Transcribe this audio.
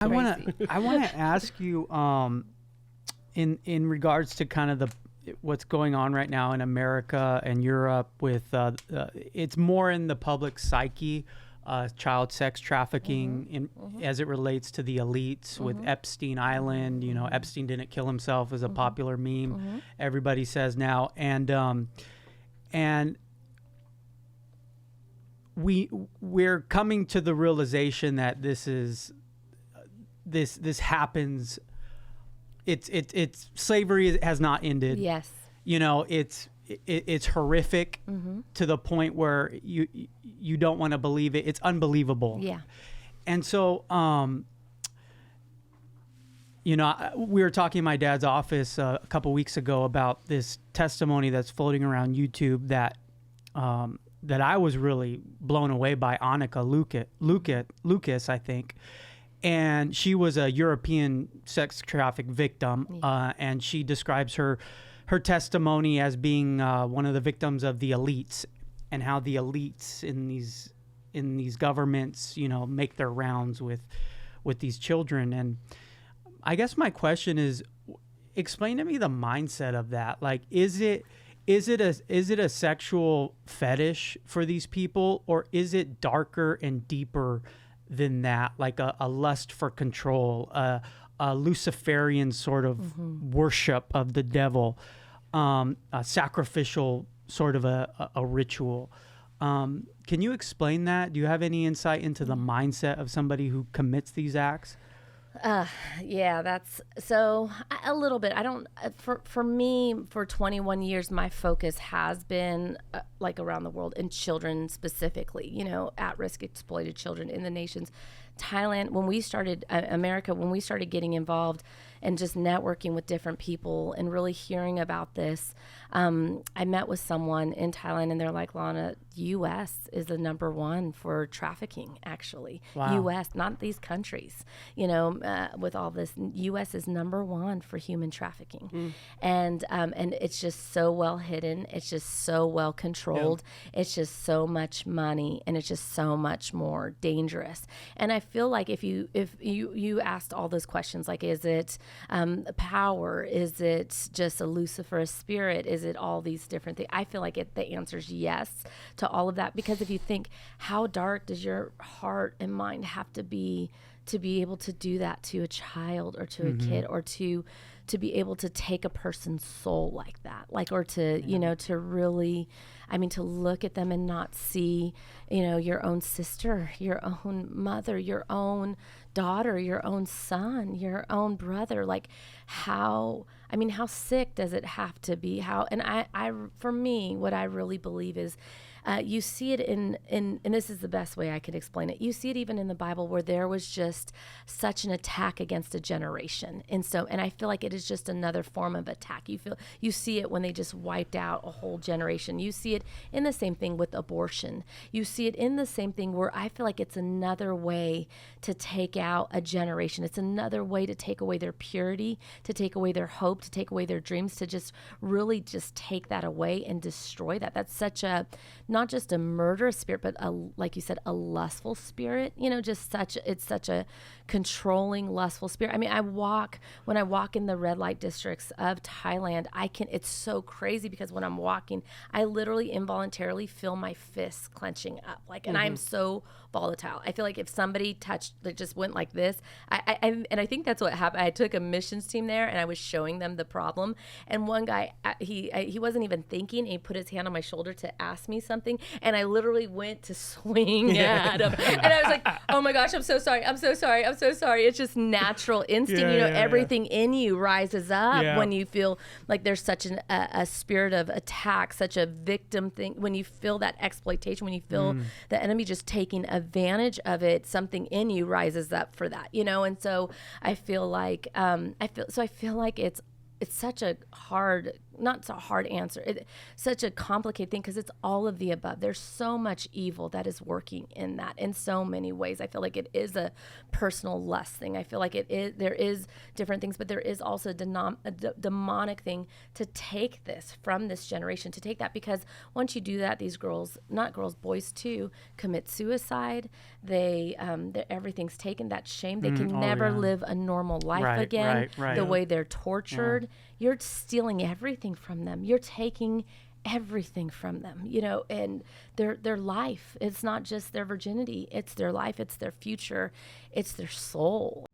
I want to ask you in regards to kind of what's going on right now in America and Europe with it's more in the public psyche, child sex trafficking as it relates to the elites with Epstein Island. You know, Epstein didn't kill himself is a popular meme. Everybody says now, and we're coming to the realization that this happens. It's slavery has not ended. Yes. You know, it's horrific to the point where you don't want to believe it. It's unbelievable. Yeah. And so, you know, we were talking in my dad's office a couple weeks ago about this testimony that's floating around YouTube that I was really blown away by. Annika Lucas, I think. And she was a European sex traffic victim, and she describes her testimony as being one of the victims of the elites, and how the elites in these governments, you know, make their rounds with these children. And I guess my question is, explain to me the mindset of that. Like, is it a sexual fetish for these people, or is it darker and deeper than that, like a lust for control, a Luciferian sort of worship of the devil, a sacrificial sort of a ritual? Can you explain that? Do you have any insight into the mindset of somebody who commits these acts? Yeah, that's so a little bit. I don't, for me, for 21 years, my focus has been like around the world, and children specifically, you know, at-risk exploited children in the nations. Thailand, when we started, America, when we started getting involved and just networking with different people and really hearing about this, I met with someone in Thailand, and they're like, Lana, U.S. is the number one for trafficking, actually. Wow. U.S., not these countries, you know, with all this, U.S. is number one for human trafficking. And it's just so well hidden. It's just so well controlled. It's just so much money, and it's just so much more dangerous. And I feel like if you asked all those questions, like, is it power? Is it just a Lucifer spirit? Is it all these different things? I feel like the answer is yes to all of that, because if you think, how dark does your heart and mind have to be able to do that to a child or to a kid, or to be able to take a person's soul like that, like, or to, you know, to really, I mean, to look at them and not see, you know, your own sister, your own mother, your own daughter, your own son, your own brother, like how sick does it have to be? And I, for me, what I really believe is, you see it in, and this is the best way I can explain it. You see it even in the Bible, where there was just such an attack against a generation. And I feel like it is just another form of attack. You see it when they just wiped out a whole generation. You see it in the same thing with abortion. You see it in the same thing where I feel like it's another way to take out a generation. It's another way to take away their purity, to take away their hope, to take away their dreams, to just really just take that away and destroy that. That's such a, not just a murderous spirit, but like you said, a lustful spirit, you know, it's such a controlling, lustful spirit. I mean, when I walk in the red light districts of Thailand, it's so crazy, because when I'm walking, I literally involuntarily feel my fists clenching up, like, and I'm so volatile. I feel like if somebody just went like this, and I think that's what happened. I took a missions team there, and I was showing them the problem, and one guy, he wasn't even thinking, and he put his hand on my shoulder to ask me something, and I literally went to swing at him, and I was like, oh my gosh, I'm so sorry. It's just natural instinct. Everything in you rises up when you feel like there's such a spirit of attack, such a victim thing. When you feel that exploitation, when you feel the enemy just taking advantage of it, something in you rises up for that, you know. And so I feel like I feel like it's it's such a hard, not so hard answer, such a complicated thing, because it's all of the above. There's so much evil that is working in that in so many ways. I feel like it is a personal lust thing. I feel like there is different things, but there is also a demonic thing to take this from this generation, to take that, because once you do that, these girls, not girls, boys too, commit suicide. Everything's taken, that shame. They can never live a normal life again. The way they're tortured. You're stealing everything from them. You're taking everything from them, and their life. It's not just their virginity. It's their life. It's their future. It's their soul.